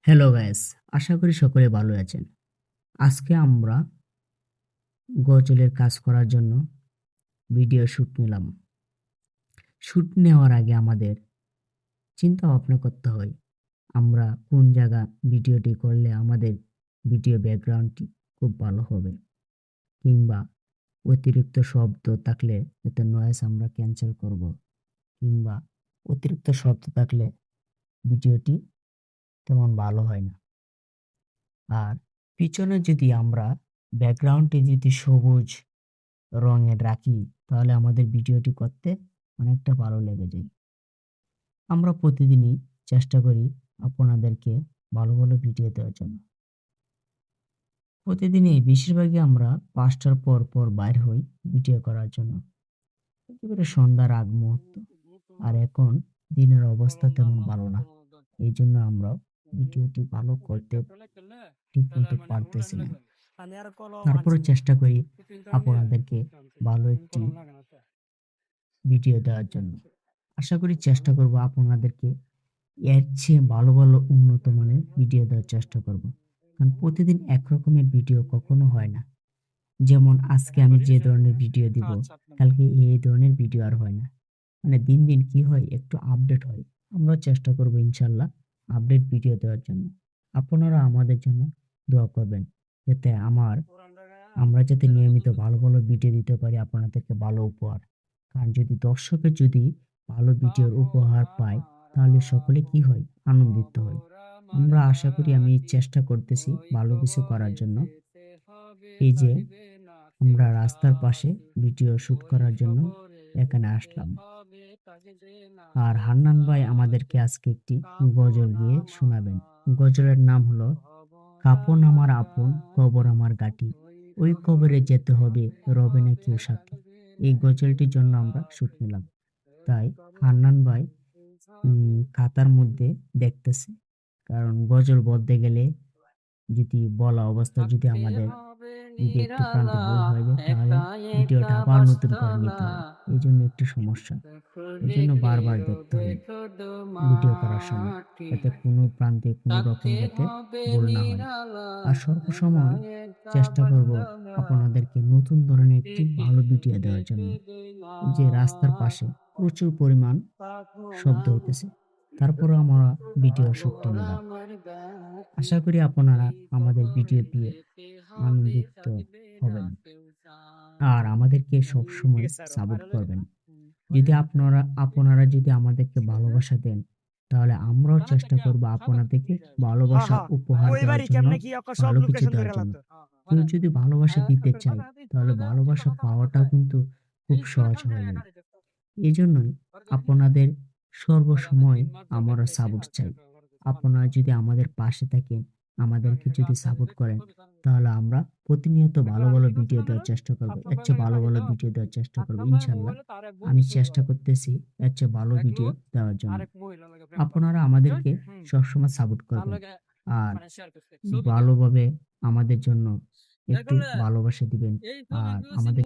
Hello guys, আশা করি সকলে ভালো আছেন। আজকে আমরা গজলের কাজ করার জন্য ভিডিও শুট নিলাম। শুট নেওয়ার আগে আমাদের চিন্তা ভাবনা করতে হয় আমরা কোন জায়গা ভিডিওটি করলে আমাদের ভিডিও ব্যাকগ্রাউন্ডটি খুব ভালো হবে, কিংবা অতিরিক্ত শব্দ থাকলে যাতে নয়েজ আমরা ক্যান্সেল করব, কিংবা অতিরিক্ত শব্দ থাকলে ভিডিওটি তেমন ভালো হয় না। আর পিছনে যদি আমরা ব্যাকগ্রাউন্ডে যদি সবুজ রঙের রাখি তাহলে আমাদের ভিডিওটি করতে অনেকটা ভালো লেগে যায়। আমরা প্রতিদিনই চেষ্টা করি আপনাদেরকে ভালো ভালো ভিডিও দেওয়ার জন্য। প্রতিদিনই বেশিরভাগই আমরা 5টার পর পর বাইর হই ভিডিও করার জন্য, একেবারে সন্ধ্যার আগ মুহূর্ত। আর এখন দিনের অবস্থা তেমন ভালো না, এই জন্য আমরা ভিডিওটি ভালো করতে ঠিক মতো পারতেছি না। তারপরে চেষ্টা করি আপনাদেরকে ভালো একটি ভিডিও দেওয়ার জন্য। আশা করি চেষ্টা করব আপনাদেরকে এর চেয়ে ভালো ভালো উন্নত মানের ভিডিও দেওয়ার চেষ্টা করব। কারণ প্রতিদিন একরকমের ভিডিও কখনো হয় না। যেমন আজকে আমি যে ধরনের ভিডিও দিব, কালকে এই ধরনের ভিডিও আর হয় না। মানে দিন দিন কি হয়, একটু আপডেট হয়। আমরা চেষ্টা করব ইনশাল্লাহ আপডেট ভিডিও দেওয়ার জন্য। আপনারা আমাদের জন্য দোয়া করবেন যাতে আমরা যাতে নিয়মিত ভালো ভালো ভিডিও দিতে পারি আপনাদেরকে ভালো উপহার। কারণ যদি দর্শকের যদি ভালো ভিডিওর উপহার পায় তাহলে সকলে কি হয়, আনন্দিত হয়। আমরা আশা করি আমি চেষ্টা করতেছি ভালো কিছু করার জন্য। এই যে আমরা রাস্তার পাশে ভিডিও শুট করার জন্য এখানে আসলাম। আর হান্নান ভাই আমাদেরকে আজকে একটি গজল গিয়ে শোনাবেন। গজলের নাম হলো কাপন আমার আপন, কবর আমার গাটি, ওই কবরে যেতে হবে, রবে না কেউ সাথী। এই গজলটির জন্য আমরা শুট নিলাম। তাই হান্নান ভাই খাতার মধ্যে দেখতেছে, কারণ গজল বলতে গেলে যদি বলা অবস্থা যদি আমাদের যদি একটু প্রান্তে ভুল হয়ে যায় তাহলে ভিডিওটা আবার নতুন করে নিতে হয়। এই জন্য একটু সমস্যা, এই জন্য বারবার দেখতে হয় ভিডিও করার সময়, যাতে কোনো প্রান্তে কোনো রকম যাতে ভুল না হয়। আর সর্বসময় চেষ্টা করব আপনাদেরকে নতুন ধরনের একটি ভালো ভিডিও দেওয়ার জন্য। এই যে রাস্তার পাশে প্রচুর পরিমাণ শব্দ হইতেছে, তারপরও আমরা ভিডিও শুটটি নিলাম। আশা করি আপনারা আমাদের ভিডিও দিয়ে আনন্দিত হবেন আর আমাদেরকে সবসময় সাপোর্ট করবেন। যদি আপনারা যদি আমাদেরকে ভালোবাসা দেন তাহলে আমরাও চেষ্টা করব আপনাদেরকে ভালোবাসা উপহার দেওয়ার জন্য, ভালো কিছু দেওয়ার জন্য। কেউ যদি ভালোবাসা দিতে চায় তাহলে ভালোবাসা পাওয়াটাও কিন্তু খুব সহজ হয়ে যায়। এজন্যই আপনাদের সর্বসময় আমরা সাপোর্ট চাই। আপনারা যদি আমাদের পাশে থাকেন, আমাদেরকে যদি সাপোর্ট করেন, তাহলে আমরা প্রতিনিয়ত ভালো ভালো ভিডিও দেওয়ার চেষ্টা করব। এর চেয়ে ভালো ভালো ভিডিও দেওয়ার চেষ্টা করব ইনশাল্লাহ। আমি চেষ্টা করতেছি এর চেয়ে ভালো ভিডিও দেওয়ার জন্য। আপনারা আমাদেরকে সবসময় সাপোর্ট করবেন আর ভালোভাবে আমাদের জন্য একটু ভালোবাসা দিবেন আর আমাদের